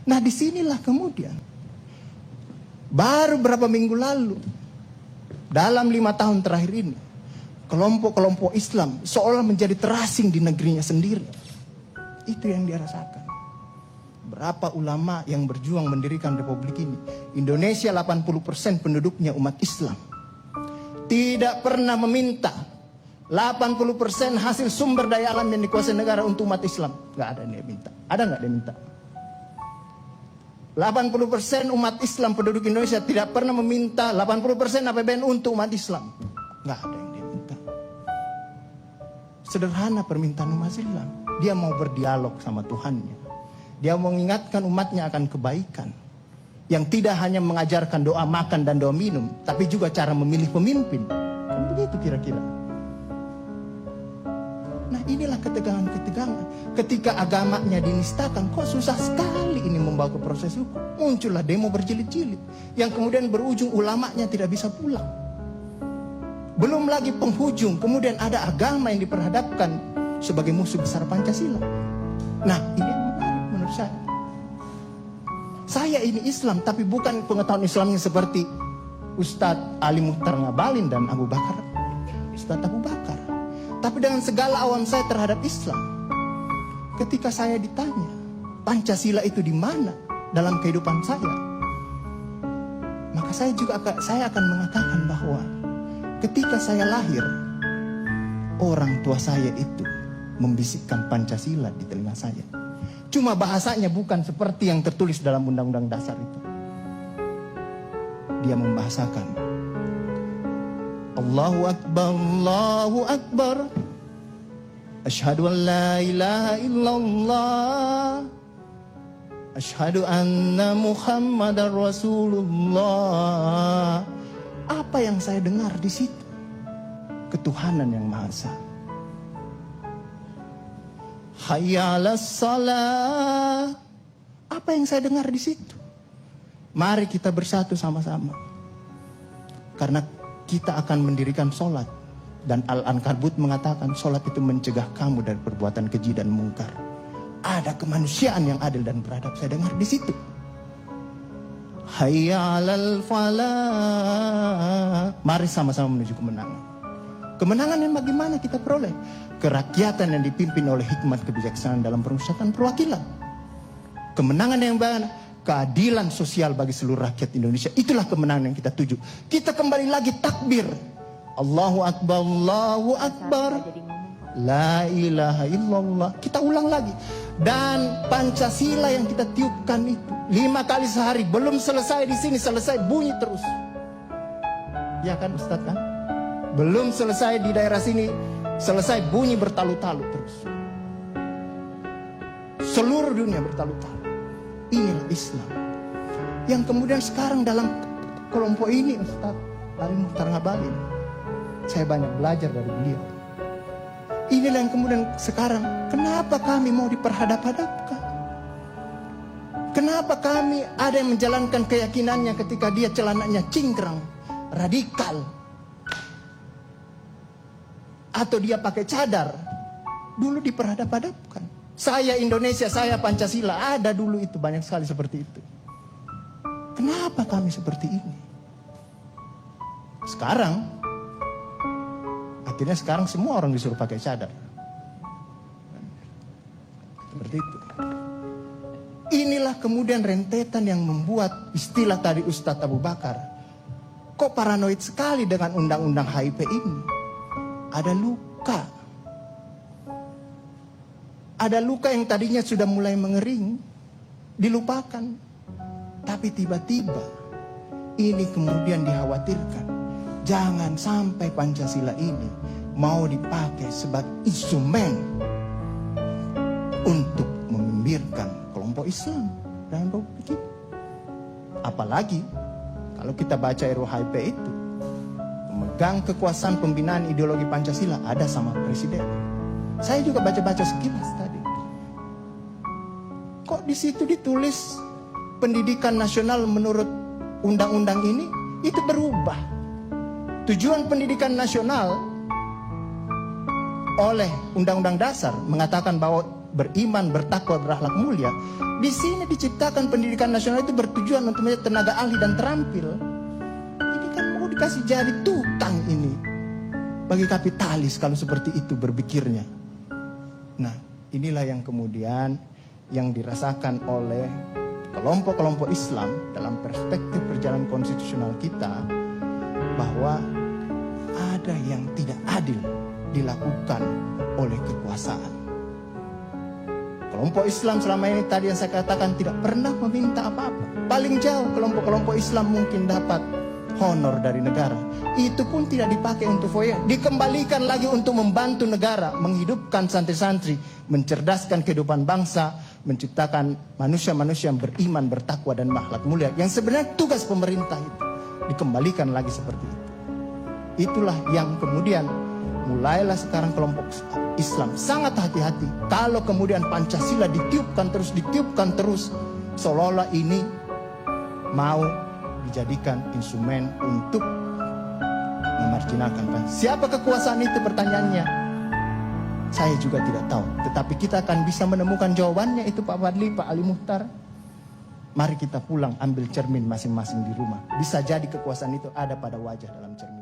Nah, disinilah kemudian baru berapa minggu lalu, dalam 5 tahun terakhir ini, kelompok-kelompok Islam seolah menjadi terasing di negerinya sendiri. Itu yang dia rasakan. Berapa ulama yang berjuang mendirikan republik ini. Indonesia 80% penduduknya umat Islam. Tidak pernah meminta 80% hasil sumber daya alam yang dikuasai negara untuk umat Islam. Gak ada yang dia minta. Ada gak dia minta? 80% umat Islam penduduk Indonesia tidak pernah meminta 80% APBN untuk umat Islam. Gak ada yang dia minta. Sederhana permintaan umat Islam. Dia mau berdialog sama Tuhannya. Dia mau mengingatkan umatnya akan kebaikan. Yang tidak hanya mengajarkan doa makan dan doa minum, tapi juga cara memilih pemimpin. Kan begitu kira-kira. Nah, inilah ketegangan-ketegangan. Ketika agamanya dinistakan, kok susah sekali ini membawa ke proses hukum. Muncullah demo berjilid-jilid. Yang kemudian berujung ulamanya tidak bisa pulang. Belum lagi penghujung, kemudian ada agama yang diperhadapkan sebagai musuh besar Pancasila. Nah, ini yang menarik menurut saya. Saya ini Islam, tapi bukan pengetahuan Islamnya seperti Ustadz Ali Mukhtar Ngabalin dan Ustadz Abu Bakar. Tapi dengan segala awam saya terhadap Islam. Ketika saya ditanya, Pancasila itu di mana dalam kehidupan saya? Maka saya akan mengatakan bahwa ketika saya lahir, orang tua saya itu membisikkan Pancasila di telinga saya. Cuma bahasanya bukan seperti yang tertulis dalam Undang-Undang Dasar itu. Dia membahasakan Allahu Akbar, Allahu Akbar, Asyhadu an la ilaha illallah, Asyhadu anna Muhammadar Rasulullah. Apa yang saya dengar di situ? Ketuhanan yang Maha Esa. Hayya 'alas shalah. Apa yang saya dengar di situ? Mari kita bersatu sama-sama. Karena kita akan mendirikan sholat. Dan Al-Ankabut mengatakan sholat itu mencegah kamu dari perbuatan keji dan mungkar. Ada kemanusiaan yang adil dan beradab. Saya dengar di situ. Hayya 'alal falah. Mari sama-sama menuju kemenangan. Kemenangan yang bagaimana kita peroleh? Kerakyatan yang dipimpin oleh hikmat kebijaksanaan dalam pemusatan perwakilan. Kemenangan yang bagaimana? Keadilan sosial bagi seluruh rakyat Indonesia. Itulah kemenangan yang kita tuju. Kita kembali lagi takbir. Allahu Akbar, Allahu Akbar, la ilaha illallah. Kita ulang lagi. Dan Pancasila yang kita tiupkan itu 5 kali sehari. Belum selesai di sini, selesai bunyi terus. Ya kan Ustaz kan? Belum selesai di daerah sini, selesai bunyi bertalu-talu terus. Seluruh dunia bertalu-talu. Inilah Islam. Yang kemudian sekarang dalam kelompok ini Ustaz Ali Mukhtar Ngabalin, saya banyak belajar dari beliau. Inilah yang kemudian sekarang, kenapa kami mau diperhadap-hadapkan? Kenapa kami ada yang menjalankan keyakinannya ketika dia celananya cingkrang, radikal, atau dia pakai cadar, dulu diperhadap-hadapkan. Saya Indonesia, saya Pancasila, ada dulu itu banyak sekali seperti itu. Kenapa kami seperti ini? Sekarang, akhirnya sekarang semua orang disuruh pakai cadar. Seperti itu. Inilah kemudian rentetan yang membuat istilah tadi Ustadz Abu Bakar, kok paranoid sekali dengan undang-undang HIP ini. Ada luka. Ada luka yang tadinya sudah mulai mengering, dilupakan. Tapi tiba-tiba ini kemudian dikhawatirkan. Jangan sampai Pancasila ini mau dipakai sebagai instrumen untuk membimbirkan kelompok Islam dalam republik ini. Apalagi kalau kita baca RUU-HIP itu, pemegang kekuasaan pembinaan ideologi Pancasila ada sama presiden. Saya juga baca-baca sekilas tadi. Kok di situ ditulis pendidikan nasional menurut undang-undang ini itu berubah. Tujuan pendidikan nasional oleh Undang-Undang Dasar mengatakan bahwa beriman, bertakwa, berakhlak mulia. Di sini diciptakan pendidikan nasional itu bertujuan untuk menjadi tenaga ahli dan terampil. Ini kan mau dikasih jadi tukang ini bagi kapitalis kalau seperti itu berpikirnya. Nah, inilah yang kemudian yang dirasakan oleh kelompok-kelompok Islam dalam perspektif perjalanan konstitusional kita, bahwa ada yang tidak adil dilakukan oleh kekuasaan. Kelompok Islam selama ini tadi yang saya katakan tidak pernah meminta apa-apa. Paling jauh kelompok-kelompok Islam mungkin dapat honor dari negara. Itu pun tidak dipakai untuk foya, dikembalikan lagi untuk membantu negara, menghidupkan santri-santri, mencerdaskan kehidupan bangsa, menciptakan manusia-manusia yang beriman, bertakwa dan berakhlak mulia. Yang sebenarnya tugas pemerintah itu dikembalikan lagi seperti itu. Itulah yang kemudian mulailah sekarang kelompok Islam sangat hati-hati kalau kemudian Pancasila ditiupkan terus, seolah-olah ini mau dijadikan instrumen untuk memarginalkan. Siapa kekuasaan itu, pertanyaannya? Saya juga tidak tahu. Tetapi kita akan bisa menemukan jawabannya itu, Pak Fadli, Pak Ali Muhtar. Mari kita pulang ambil cermin masing-masing di rumah. Bisa jadi kekuasaan itu ada pada wajah dalam cermin.